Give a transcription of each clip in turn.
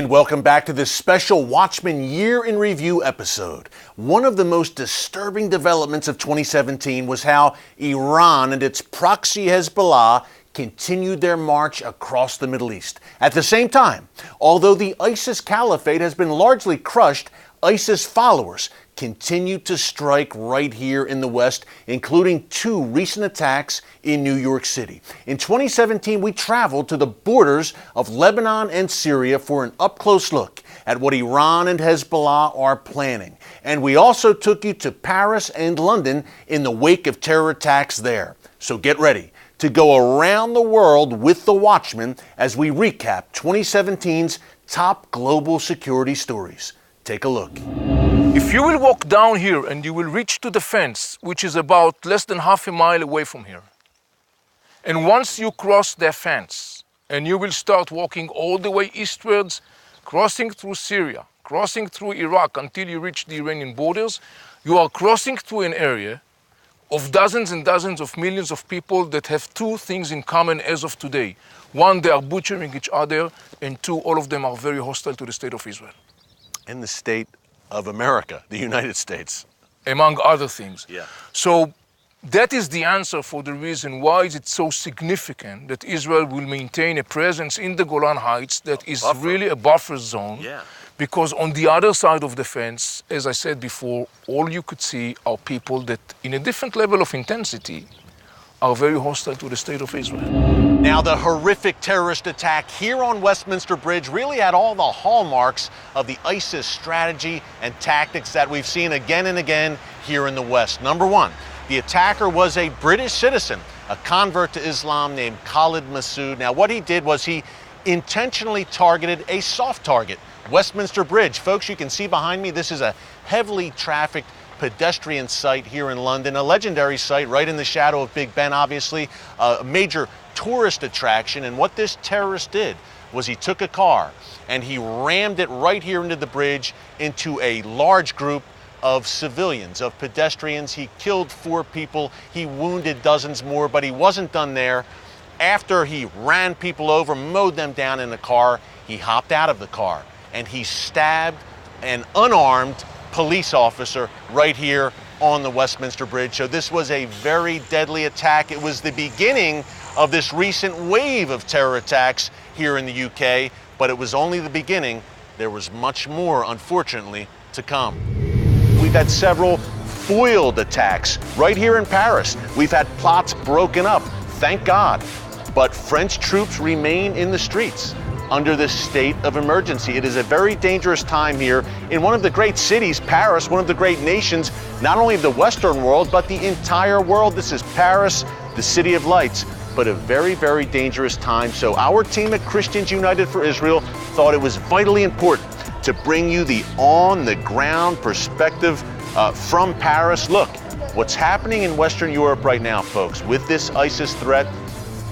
And welcome back to this special Watchman Year in Review episode. One of the most disturbing developments of 2017 was how Iran and its proxy Hezbollah continued their march across the Middle East. At the same time, although the ISIS caliphate has been largely crushed, ISIS followers continue to strike right here in the West, including 2 recent attacks in New York City. In 2017, we traveled to the borders of Lebanon and Syria for an up-close look at what Iran and Hezbollah are planning. And we also took you to Paris and London in the wake of terror attacks there. So get ready to go around the world with the Watchman as we recap 2017's top global security stories. Take a look. If you will walk down here and you will reach to the fence, which is about less than half a mile away from here, and once you cross that fence and you will start walking all the way eastwards, crossing through Syria, crossing through Iraq until you reach the Iranian borders, you are crossing through an area of dozens and dozens of millions of people that have 2 things in common as of today. 1, they are butchering each other, and 2, all of them are very hostile to the state of Israel. And the state of America, the United States. Among other things. Yeah. So that is the answer for the reason why is it so significant that Israel will maintain a presence in the Golan Heights that is really a buffer zone. Yeah. Because on the other side of the fence, as I said before, all you could see are people that in a different level of intensity are very hostile to the state of Israel. Now, the horrific terrorist attack here on Westminster Bridge really had all the hallmarks of the ISIS strategy and tactics that we've seen again and again here in the West. Number 1, the attacker was a British citizen, a convert to Islam named Khalid Massoud. Now, what he did was he intentionally targeted a soft target, Westminster Bridge. Folks, you can see behind me, this is a heavily trafficked pedestrian site here in London, a legendary site right in the shadow of Big Ben, obviously, a major tourist attraction. And what this terrorist did was he took a car and he rammed it right here into the bridge into a large group of civilians, of pedestrians. He killed 4 people, he wounded dozens more, but he wasn't done there. After he ran people over, mowed them down in the car, he hopped out of the car and he stabbed an unarmed police officer right here on the Westminster Bridge. So this was a very deadly attack. It was the beginning of this recent wave of terror attacks here in the UK, but it was only the beginning. There was much more, unfortunately, to come. We've had several foiled attacks right here in Paris. We've had plots broken up, thank God. But French troops remain in the streets under this state of emergency. It is a very dangerous time here in one of the great cities, Paris, one of the great nations, not only of the Western world, but the entire world. This is Paris, the City of Lights, but a very, very dangerous time. So our team at Christians United for Israel thought it was vitally important to bring you the on-the-ground perspective from Paris. Look, what's happening in Western Europe right now, folks, with this ISIS threat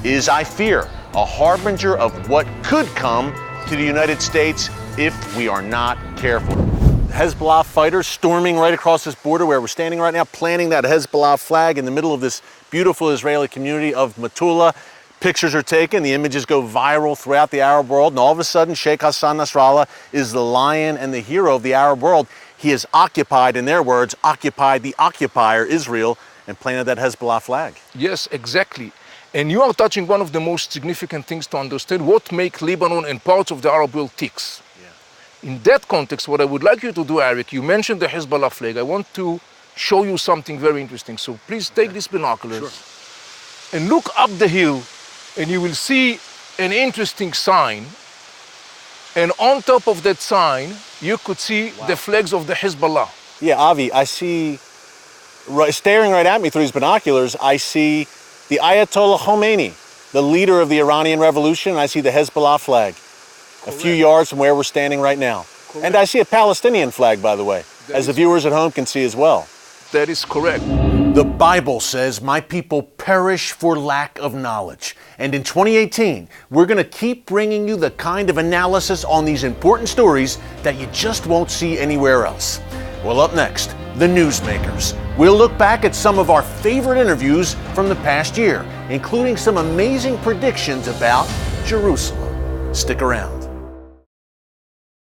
is, I fear, a harbinger of what could come to the United States if we are not careful. Hezbollah fighters storming right across this border where we're standing right now, planting that Hezbollah flag in the middle of this beautiful Israeli community of Metula. Pictures are taken, the images go viral throughout the Arab world, and all of a sudden Sheikh Hassan Nasrallah is the lion and the hero of the Arab world. He has occupied, in their words, occupied the occupier, Israel, and planted that Hezbollah flag. Yes, exactly. And you are touching one of the most significant things to understand what makes Lebanon and parts of the Arab world ticks. Yeah. In that context, what I would like you to do, Eric, you mentioned the Hezbollah flag. I want to show you something very interesting. So please take these binoculars and look up the hill, and you will see an interesting sign. And on top of that sign, you could see the flags of the Hezbollah. Yeah, Avi, I see, staring right at me through these binoculars, I see the Ayatollah Khomeini, the leader of the Iranian Revolution. I see the Hezbollah flag a few yards from where we're standing right now. And I see a Palestinian flag, by the way, as the viewers at home can see as well. That is correct. The Bible says, "My people perish for lack of knowledge." And in 2018, we're going to keep bringing you the kind of analysis on these important stories that you just won't see anywhere else. Well, up next, the Newsmakers. We'll look back at some of our favorite interviews from the past year, including some amazing predictions about Jerusalem. Stick around.